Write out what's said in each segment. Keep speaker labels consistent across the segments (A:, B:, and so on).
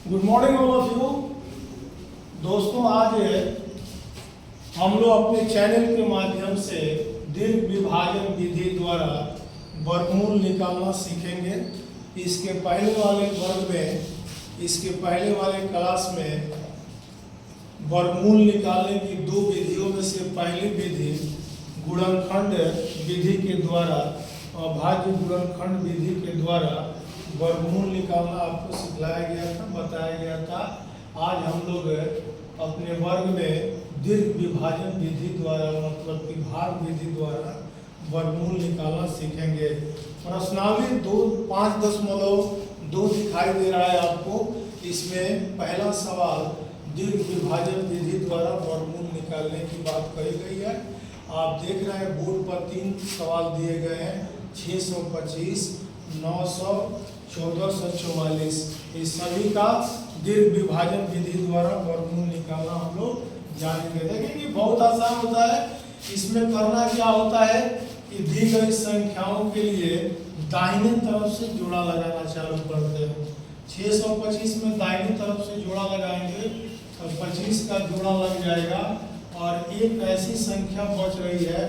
A: Good morning all of you. दोस्तों, आज हम लोग अपने चैनल के माध्यम से दीर्घ विभाजन विधि द्वारा वर्गमूल निकालना सीखेंगे। इसके पहले वाले क्लास में वर्गमूल निकालने की दो विधियों में से पहली विधि गुणनखंड विधि के द्वारा और भाज्य गुणनखंड विधि के द्वारा वर्गमूल निकालना आपको सिखलाया गया था, बताया गया था। आज हम लोग अपने वर्ग में दीर्घ विभाजन विधि द्वारा मतलब कि भाग विधि द्वारा वर्गमूल निकालना सीखेंगे। प्रश्नावली 5.2 दिखाई दे रहा है आपको। इसमें पहला सवाल दीर्घ विभाजन विधि द्वारा वर्गमूल निकालने की बात कही गई है। आप देख रहे हैं बोर्ड पर 3 सवाल दिए गए हैं, 625, 900, 1444। इस सभी का दीर्घ विभाजन विधि द्वारा वर्गमूल निकालना हम लोग जानेंगे। देखेंगे बहुत आसान होता है। इसमें करना क्या होता है कि दी गई संख्याओं के लिए दाहिने तरफ से जोड़ा लगाना चालू करते हैं। 625 में दाहिने तरफ से जोड़ा लगाएंगे तो 25 का जोड़ा लग जाएगा और एक ऐसी संख्या बच रही है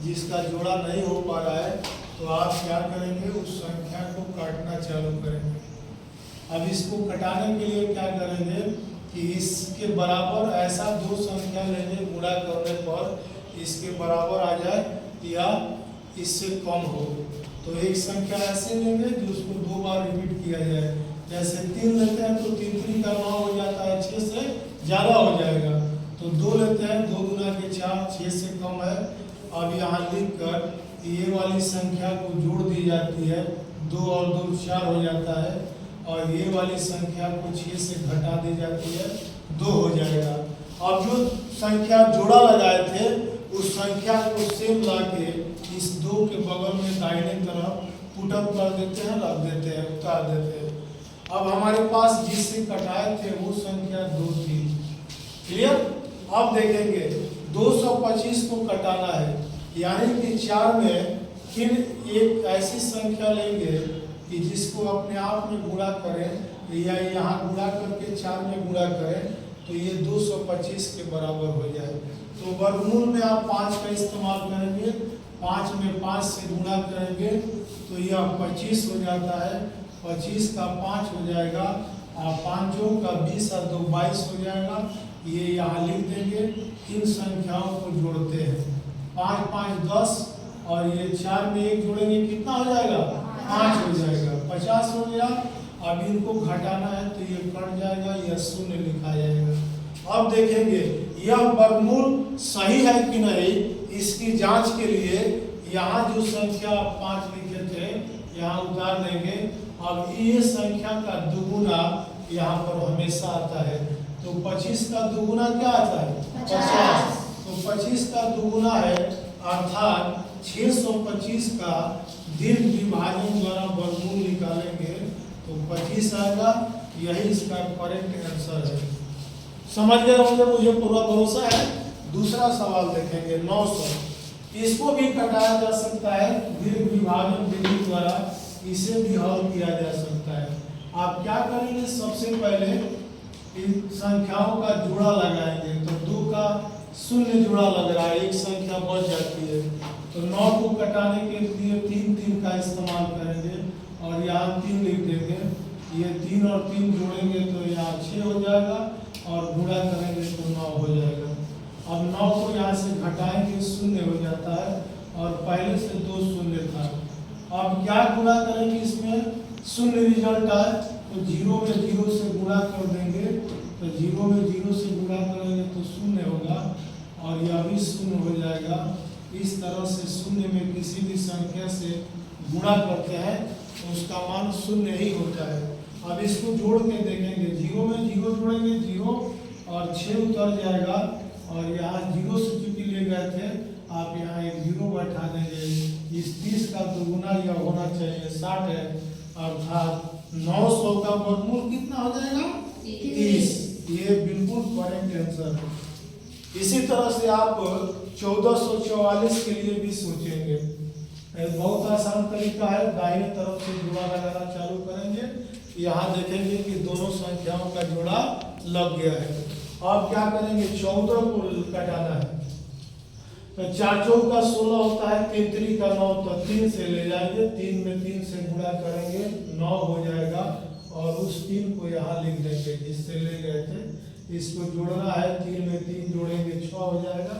A: जिसका जोड़ा नहीं हो पा रहा है, तो आप क्या करेंगे, उस संख्या को काटना चालू करेंगे। अब इसको कटाने के लिए क्या करेंगे कि इसके बराबर ऐसा दो संख्या लेंगे, गुणा करने पर इसके बराबर आ जाए या इससे कम हो। तो एक संख्या ऐसे लेंगे जो उसको 2 बार रिपीट किया जाए। जैसे 3 लेते हैं तो 3 3 का 9 हो जाता है, 6 से ज़्यादा हो जाएगा। तो 2 लेते हैं, 2 गुना के 4, 6 से कम है। अब यहाँ लिख कर ये वाली संख्या को जोड़ दी जाती है, 2 और 2 4 हो जाता है और ये वाली संख्या को 6 से घटा दी जाती है, 2 हो जाएगा। अब जो संख्या जोड़ा लगाए थे उस संख्या को सेम ला के इस 2 के बगल में दाहिने तरफ पुटअप कर देते हैं, रख देते हैं, उतार देते हैं। अब हमारे पास जिससे कटाए थे वो संख्या 2 थी। क्लियर? अब देखेंगे 225 को कटाना है, यानी कि 4 में फिर एक ऐसी संख्या लेंगे कि जिसको अपने आप में गुणा करें या यहाँ गुणा करके 4 में गुणा करें तो ये 225 के बराबर हो जाए। तो वर्गमूल में आप 5 का इस्तेमाल करेंगे, 5 में 5 से गुणा करेंगे तो यह 25 हो जाता है, 25 का 5 हो जाएगा और 5 का 20 और 2 22 हो जाएगा। ये यहाँ लिख देंगे। इन संख्याओं को जोड़ते हैं, 5 5 10 और ये 4 में 1 जोड़ेंगे, कितना हो जाएगा, 5 हो जाएगा, 50 हो गया। अब इनको घटाना है तो ये कट जाएगा, यह 0 लिखा जाएगा। अब देखेंगे यह वर्गमूल सही है कि नहीं, इसकी जांच के लिए यहाँ जो संख्या 5 लिखे थे यहाँ उतार देंगे। अब ये संख्या का दुगुना यहाँ पर हमेशा आता है, तो 25 का दुगुना क्या आता है, 50। तो 25 का दुगुना है अर्थात 625 का दीर्घ विभाजन द्वारा वर्गमूल निकालेंगे तो 25 आएगा। यही इसका करेक्ट आंसर है। समझ गए होंगे, मुझे पूरा भरोसा है। दूसरा सवाल देखेंगे 900। इसको भी कटाया जा सकता है दीर्घ विभाजन विधि द्वारा, इसे भी हल किया जा सकता है। आप क्या करेंगे, सबसे पहले इन संख्याओं का जोड़ा लगाएंगे। तो 2 का 0 जोड़ा लग रहा है, एक संख्या बच जाती है। तो 9 को कटाने के लिए 3 3 का इस्तेमाल करेंगे और यहाँ 3 लिख देंगे। ये 3 और 3 जोड़ेंगे तो यहाँ 6 हो जाएगा और गुणा करेंगे तो 9 हो जाएगा। अब 9 को यहाँ से घटाएंगे, 0 हो जाता है और पहले से 2 0 था। अब क्या गुणा करेंगे, इसमें 0 रिजल्ट आए तो 0 में 0 से गुणा कर देंगे। तो 0 में 0 से गुणा करेंगे तो 0 होगा और यह भी 0 हो जाएगा। इस तरह से 0 में किसी भी संख्या से गुणा करते हैं तो उसका मान 0 ही होता है। अब इसको जोड़ के देखेंगे, 0 में 0 जोड़ेंगे 0 और 6 उतर जाएगा और यहाँ 0 से चूंकि ले गए थे आप यहाँ एक 0 बैठा देंगे। इस 30 का दुगुना यह होना चाहिए 60 है, अर्थात 900 का वर्गमूल कितना हो जाएगा, 30। ये बिल्कुल करेक्ट आंसर है। इसी तरह से आप 1444 के लिए भी सोचेंगे। बहुत आसान तरीका है, दाहिने तरफ से जुड़ा लगाना चालू करेंगे यहाँ देखेंगे कि दोनों संख्याओं का जोड़ा लग गया है। अब क्या करेंगे, 14 को घटाना है। तो 4 चौका 16 होता है, 3 3 का 9, तो 3 से ले जाएंगे, 3 में 3 से गुणा करेंगे 9 हो जाएगा, और उस 3 को यहाँ लिख देंगे जिससे ले गए थे। इसको जोड़ना है, 3 में 3 जोड़ेंगे 6 हो जाएगा,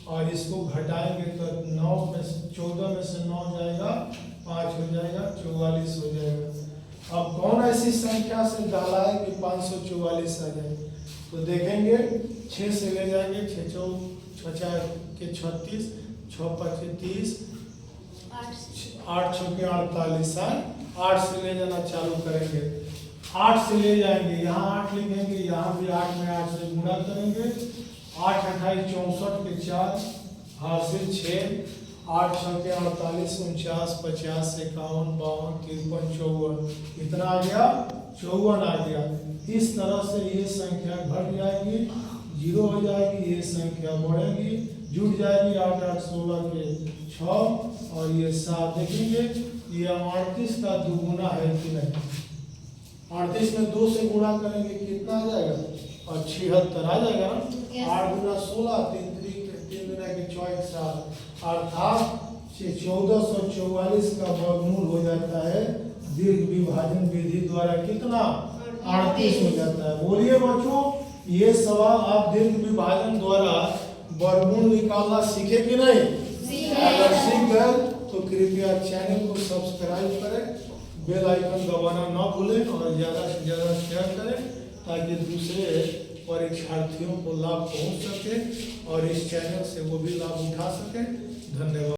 A: और इसको घटाएंगे तो 9 में से 14 में से 9 जाएगा, 5 हो जाएगा, 44 हो जाएगा। अब कौन ऐसी संख्या से डाला है कि 544 आ जाए, तो देखेंगे 6 से ले जाएंगे, 6 4 के 36, 6 5 30, 8 6 के 48, 8 से ले जाना चालू करेंगे, 8 से ले जाएंगे, यहाँ 8 लिखेंगे, यहाँ भी 8 में 8 से गुणा करेंगे, 8 28 64 के 4 हासिल 6, 8 6 के 48 49 50 51 52 53 54, कितना आ गया, 54 आ गया। इस तरह से ये संख्या घट जाएगी, 0 हो जाएगी, ये संख्या बढ़ेगी, जुड़ जाएगी, 8 8 16 के 6 और ये 7। देखेंगे ये 38 का दुगुना है कि नहीं। 38 में 2 से गुणा करेंगे कितना आ जाएगा, और 76 आ जाएगा ना। 8 गुना 16, 3 गुना के 4 7, अर्थात 1444 का वर्गमूल हो जाता है दीर्घ विभाजन विधि द्वारा कितना, 38 हो जाता है। बोलिए बच्चों, ये सवाल आप दीर्घ विभाजन द्वारा वर्गमूल निकालना सीखे कि नहीं? अगर सीख गए तो कृपया चैनल को सब्सक्राइब करें, बेल आइकन दबाना ना भूलें, और ज़्यादा से ज़्यादा शेयर करें ताकि दूसरे परीक्षार्थियों को लाभ पहुंच सके और इस चैनल से वो भी लाभ उठा सके। धन्यवाद।